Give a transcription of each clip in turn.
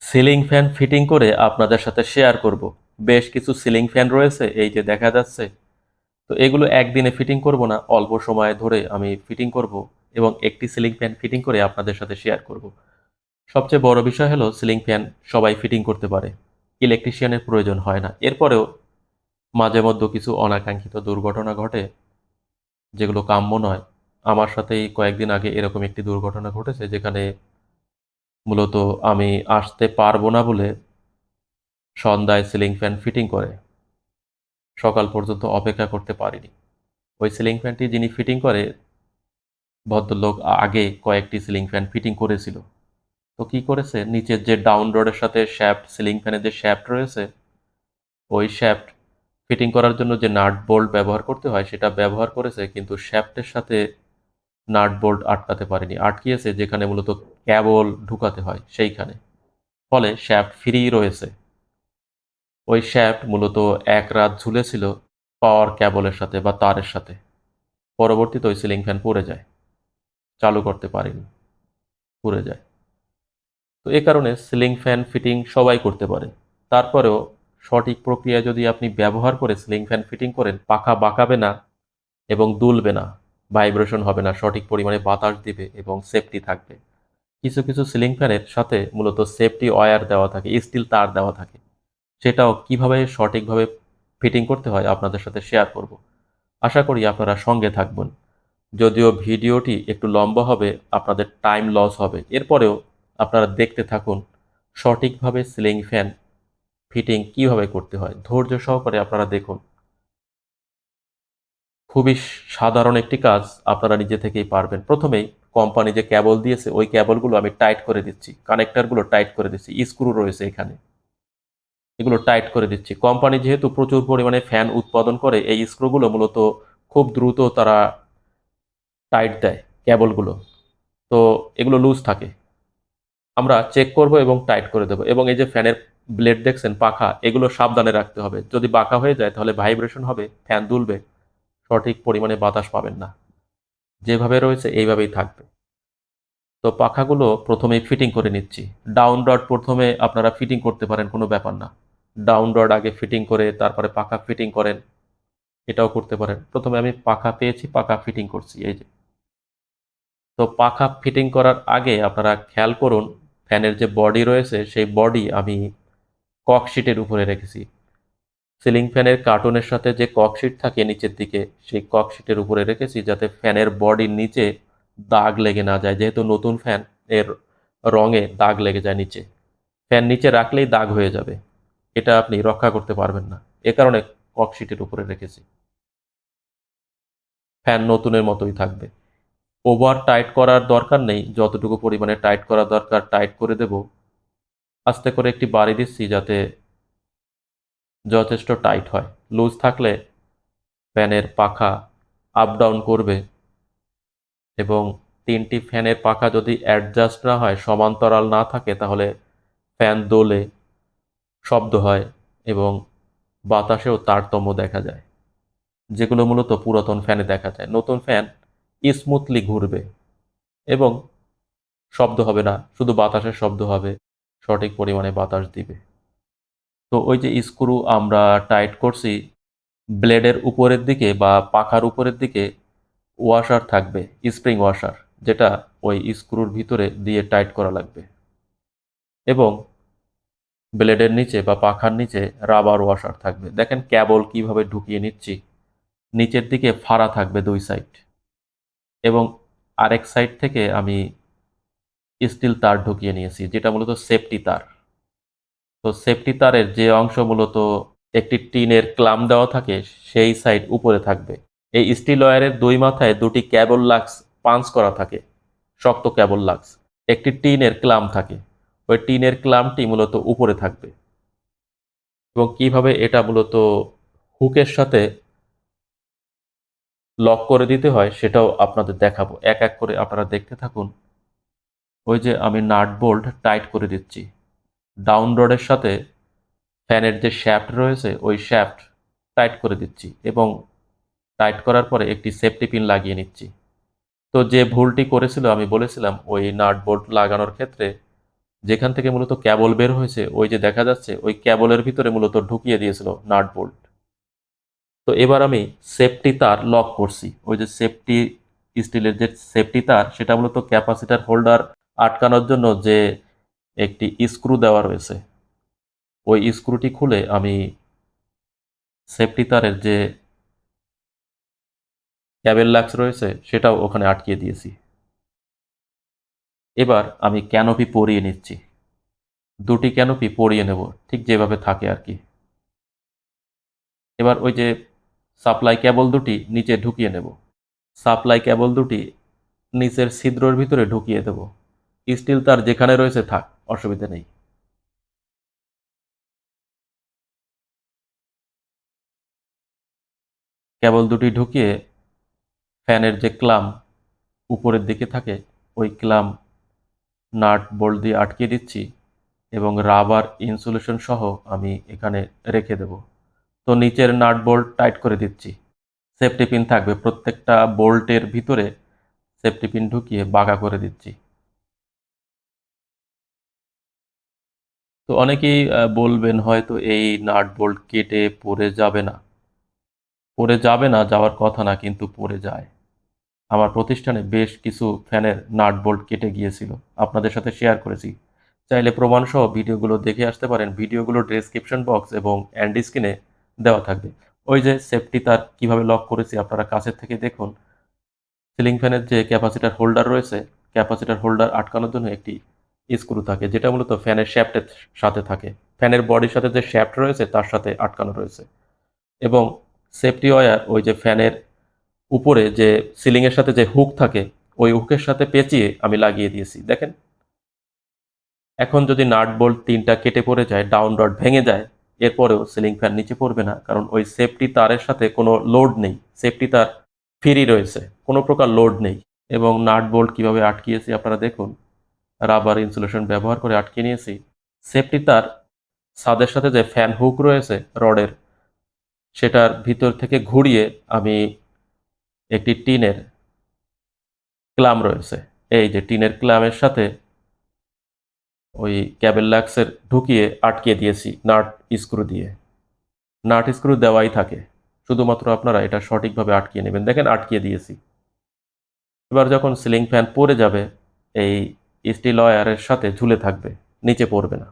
Ceiling fan fitting করে আপনাদের সাথে শেয়ার করব। বেশ কিছু সিলিং ফ্যান রয়েছে, এই যে দেখা যাচ্ছে। তো এগুলো একদিনে ফিটিং করব না, অল্প সময় ধরে আমি ফিটিং করব এবং একটি সিলিং ফ্যান ফিটিং করে আপনাদের সাথে শেয়ার করব। সবচেয়ে বড় বিষয় হলো সিলিং ফ্যান সবাই ফিটিং করতে পারে, ইলেকট্রিশিয়ানের প্রয়োজন হয় না। এরপরেও মাঝে মধ্যে কিছু অনাকাঙ্ক্ষিত দুর্ঘটনা ঘটে, যেগুলো কাম্য নয়। আমার সাথেই কয়েকদিন আগে এরকম একটি দুর্ঘটনা ঘটেছে, যেখানে মূলত আমি আসতে পারবো না বলে সন্ধ্যায় সিলিং ফ্যান ফিটিং করে সকাল পর্যন্ত অপেক্ষা করতে পারিনি। ওই সিলিং ফ্যানটি যিনি ফিটিং করে, ভদ্রলোক আগে কয়েকটি সিলিং ফ্যান ফিটিং করেছিল। তো কি করেছে, নিচের যে ডাউন রডের সাথে শ্যাফট, সিলিং ফ্যানের যে শ্যাফট রয়েছে, ওই শ্যাফট ফিটিং করার জন্য যে নাট বোল্ট ব্যবহার করতে হয় সেটা ব্যবহার করেছে, কিন্তু শ্যাফটের সাথে নাট বোল্ট আটকাতে পারেনি, আটকিয়েছে যেখানে মূলত ক্যাবল ঢুকাতে হয় সেইখানে। ফলে শ্যাফট ফ্রি রয়েছে। ওই শ্যাফট মূলত এক রাত ঝুলেছিল পাওয়ার ক্যাবলের সাথে বা তারের সাথে। পরবর্তীতে ওই সিলিং ফ্যান পড়ে যায়, চালু করতে পারিনি, পুড়ে যায়। তো এ কারণে সিলিং ফ্যান ফিটিং সবাই করতে পারে। তারপরেও সঠিক প্রক্রিয়ায় যদি আপনি ব্যবহার করে সিলিং ফ্যান ফিটিং করেন, পাখা বাঁকাবে না এবং দুলবে না, ভাইব্রেশন হবে না, সঠিক পরিমাণে বাতাস দিবে এবং সেফটি থাকবে। কিছু কিছু সিলিং ফ্যানের সাথে মূলত সেফটি ওয়্যার দেওয়া থাকে, স্টিল তার দেওয়া থাকে। সেটাও কিভাবে সঠিকভাবে ফিটিং করতে হয় আপনাদের সাথে শেয়ার করব। আশা করি আপনারা সঙ্গে থাকবেন। যদিও ভিডিওটি একটু লম্বা হবে, আপনাদের টাইম লস হবে, এরপরেও আপনারা দেখতে থাকুন সঠিকভাবে সিলিং ফ্যান ফিটিং কিভাবে করতে হয়। ধৈর্য সহকারে আপনারা দেখুন। খুবই সাধারণ একটি কাজ, আপনারা নিজে থেকেই পারবেন। প্রথমেই কোম্পানি যে ক্যাবল দিয়েছে ওই ক্যাবলগুলো আমি টাইট করে দিচ্ছি, কানেক্টরগুলো টাইট করে দিচ্ছি, স্ক্রু রয়েছে এখানে, এগুলো টাইট করে দিচ্ছি। কোম্পানি যেহেতু প্রচুর পরিমাণে ফ্যান উৎপাদন করে, এই স্ক্রুগুলো মূলত খুব দ্রুত তারা টাইট দেয় ক্যাবলগুলো। তো এগুলো লুজ থাকে, আমরা চেক করব এবং টাইট করে দেবো। এবং এই যে ফ্যানের ব্লেড দেখছেন, পাখা, এগুলো সাবধানে রাখতে হবে। যদি বাঁকা হয়ে যায় তাহলে ভাইব্রেশন হবে, ফ্যান দুলবে, সঠিক পরিমাণে বাতাস পাবেন না। যেভাবে রয়েছে এইভাবেই থাকবে। তো পাখাগুলো প্রথমেই ফিটিং করে নিচ্ছি। ডাউন রড প্রথমে আপনারা ফিটিং করতে পারেন, কোনো ব্যাপার না। ডাউন রড আগে ফিটিং করে তারপরে পাখা ফিটিং করেন, এটাও করতে পারেন। প্রথমে আমি পাখা পেয়েছি, পাখা ফিটিং করছি, এই যে। তো পাখা ফিটিং করার আগে আপনারা খেয়াল করুন, ফ্যানের যে বডি রয়েছে সেই বডি আমি ককশিটের উপরে রেখেছি। সিলিং ফ্যানের কার্টুনের সাথে যে ককশিট থাকে নিচের দিকে, সেই ককশিটের উপরে রেখেছি যাতে ফ্যানের বডির নিচে দাগ লেগে না যায়। যেহেতু নতুন ফ্যান, এর রঙে দাগ লেগে যায় নিচে, ফ্যান নিচে রাখলেই দাগ হয়ে যাবে, এটা আপনি রক্ষা করতে পারবেন না। এ কারণে ককশিটের উপরে রেখেছি, ফ্যান নতুনের মতোই থাকবে। ওভার টাইট করার দরকার নেই, যতটুকু পরিমাণে টাইট করা দরকার টাইট করে দেব। আস্তে করে একটি বাড়ি দিচ্ছি যাতে যথেষ্ট টাইট হয়। লুজ থাকলে ফ্যানের পাখা আপ ডাউন করবে এবং তিনটি ফ্যানের পাখা যদি অ্যাডজাস্ট না হয়, সমান্তরাল না থাকে, তাহলে ফ্যান দোলে, শব্দ হয় এবং বাতাসেও তারতম্য দেখা যায়, যেগুলো মূলত পুরাতন ফ্যানে দেখা যায়। নতুন ফ্যান স্মুথলি ঘুরবে এবং শব্দ হবে না, শুধু বাতাসের শব্দ হবে, সঠিক পরিমাণে বাতাস দিবে। তো ওই যে স্ক্রু আমরা টাইট করছি, ব্লেডের উপরের দিকে বা পাখার উপরের দিকে ওয়াশার থাকবে, স্প্রিং ওয়াশার, যেটা ওই স্ক্রুর ভিতরে দিয়ে টাইট করা লাগবে। এবং ব্লেডের নিচে বা পাখার নিচে রাবার ওয়াশার থাকবে। দেখেন ক্যাবল কিভাবে ঢুকিয়ে নিচ্ছি, নিচের দিকে ফাড়া থাকবে দুই সাইড, এবং আরেক সাইড থেকে আমি স্টিল তার ঢুকিয়ে নিয়েছি, যেটা মূলত সেফটি তার। তো সেফটি তারের যে অংশ মূলত একটি টিনের ক্লাম দেওয়া থাকে, সেই সাইড উপরে থাকবে। এই স্টিল ওয়্যারের দুই মাথায় দুটি ক্যাবল লাক্স পাঞ্চ করা থাকে, শক্ত ক্যাবল লাক্স। একটি টিনের ক্লাম থাকে, ওই টিনের ক্লামটি মূলত উপরে থাকবে। এবং কিভাবে এটা মূলত হুকের সাথে লক করে দিতে হয় সেটাও আপনাদের দেখাবো। এক এক করে আপনারা দেখতে থাকুন। ওই যে আমি নাট বোল্ট টাইট করে দিচ্ছি, ডাউন রডের সাথে ফ্যানের যে শ্যাফট রয়েছে ওই শ্যাফট টাইট করে দিচ্ছি এবং টাইট করার পরে একটি সেফটি পিন লাগিয়ে নিচ্ছি। তো যে ভুলটি করেছিল, আমি বলেছিলাম ওই নাট বোল্ট লাগানোর ক্ষেত্রে যেখান থেকে মূলত ক্যাবল বের হয়েছে ওই যে দেখা যাচ্ছে ওই ক্যাবলের ভিতরে মূলত ঢুকিয়ে দিয়েছিল নাট বোল্ট। তো এবার আমি সেফটি তার লক করছি, ওই যে সেফটি স্টিলের যে সেফটি তার সেটা মূলত ক্যাপাসিটার হোল্ডার আটকানোর জন্য যে একটি স্ক্রু দেওয়া রয়েছে, ওই স্ক্রুটি খুলে আমি সেফটি তারের যে ক্যাবেল লাক্স রয়েছে সেটাও ওখানে আটকিয়ে দিয়েছি। এবার আমি ক্যানোপি পরিয়ে নিচ্ছি, দুটি ক্যানোপি পরিয়ে নেব ঠিক যেভাবে থাকে আর কি। এবার ওই যে সাপ্লাই কেবল দুটি নিচে ঢুকিয়ে নেব, সাপ্লাই কেবল দুটি নিচের ছিদ্রের ভিতরে ঢুকিয়ে দেব। স্টিল তার যেখানে রয়েছে থাক, অসুবিধা নেই। কেবল দুটি ঢুকিয়ে ফ্যানের যে ক্লাম উপরের দিকে থাকে ওই ক্লাম নাট বোল্ট দিয়ে আটকে দিচ্ছি এবং রাবার ইনসুলেশন সহ আমি এখানে রেখে দেব। তো নিচের নাট বোল্ট টাইট করে দিচ্ছি, সেফটি পিন থাকবে প্রত্যেকটা বোল্টের ভিতরে, সেফটি পিন ঢুকিয়ে বাঁকা করে দিচ্ছি। তো অনেকেই বলবেন হয়তো এই নাট বোল্ট কেটে পড়ে যাবে না। পড়ে যাবে না, যাওয়ার কথা না, কিন্তু পড়ে যায়। আমার প্রতিষ্ঠানে বেশ কিছু ফ্যানের নাট বোল্ট কেটে গিয়েছিল, আপনাদের সাথে শেয়ার করেছি। চাইলে প্রমাণসহ ভিডিওগুলো দেখে আসতে পারেন, ভিডিওগুলো ডেসক্রিপশন বক্স এবং এন্ড স্ক্রিনে দেওয়া থাকবে। ওই যে সেফটি তার কিভাবে লক করেছি আপনারা কাছের থেকে দেখুন। সিলিং ফ্যানের যে ক্যাপাসিটার হোল্ডার রয়েছে, ক্যাপাসিটার হোল্ডার আটকানোর জন্য একটি স্ক্রু থাকে যেটা মূলত ফ্যানের শ্যাফটের সাথে থাকে, ফ্যানের বডির সাথে যে শ্যাফট রয়েছে তার সাথে আটকানো রয়েছে। এবং সেফটি ওয়্যার ওই যে ফ্যানের উপরে যে সিলিংয়ের সাথে যে হুক থাকে ওই হুকের সাথে পেঁচিয়ে আমি লাগিয়ে দিয়েছি দেখেন। এখন যদি নাট বোল্ট তিনটা কেটে পড়ে যায়, ডাউন রড ভেঙে যায়, এরপরেও সিলিং ফ্যান নিচে পড়বে না, কারণ ওই সেফটি তারের সাথে কোনো লোড নেই, সেফটি তার ফ্রি রয়েছে, কোনো প্রকার লোড নেই। এবং নাট বোল্ট কীভাবে আটকিয়েছি আপনারা দেখুন, রাবার ইনসুলেশন ব্যবহার করে আটকে নিয়েছি। সেফটি তার ছাদের সাথে যে ফ্যান হুক রয়েছে রডের, সেটার ভিতর থেকে ঘুরিয়ে আমি একটি টিনের ক্লাম রয়েছে, এই যে টিনের ক্লামের সাথে ওই ক্যাবেল লাক্সের ঢুকিয়ে আটকিয়ে দিয়েছি নাট স্ক্রু দিয়ে। নাট স্ক্রু দেওয়াই থাকে, শুধুমাত্র আপনারা এটা সঠিকভাবে আটকিয়ে নেবেন। দেখেন আটকিয়ে দিয়েছি। এবার যখন সিলিং ফ্যান পড়ে যাবে এই স্টিল ওয়্যারের সাথে ঝুলে থাকবে, নিচে পড়বে না।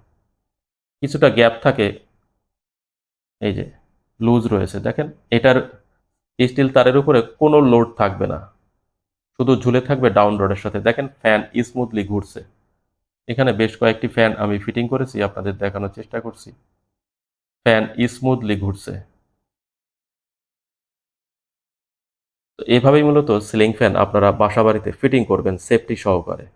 কিছুটা গ্যাপ থাকে, এই যে লুজ রয়েছে দেখেন, এটার স্টিল তারের উপরে কোনো লোড থাকবে না, শুধু ঝুলে থাকবে ডাউন রডের সাথে। দেখেন ফ্যান স্মুথলি ঘুরছে। এখানে বেশ কয়েকটি ফ্যান আমি ফিটিং করেছি, আপনাদের দেখানোর চেষ্টা করছি। ফ্যান স্মুথলি ঘুরছে। তো এভাবেই মূলত সিলিং ফ্যান আপনারা বাসাবাড়িতে ফিটিং করবেন সেফটি সহকারে।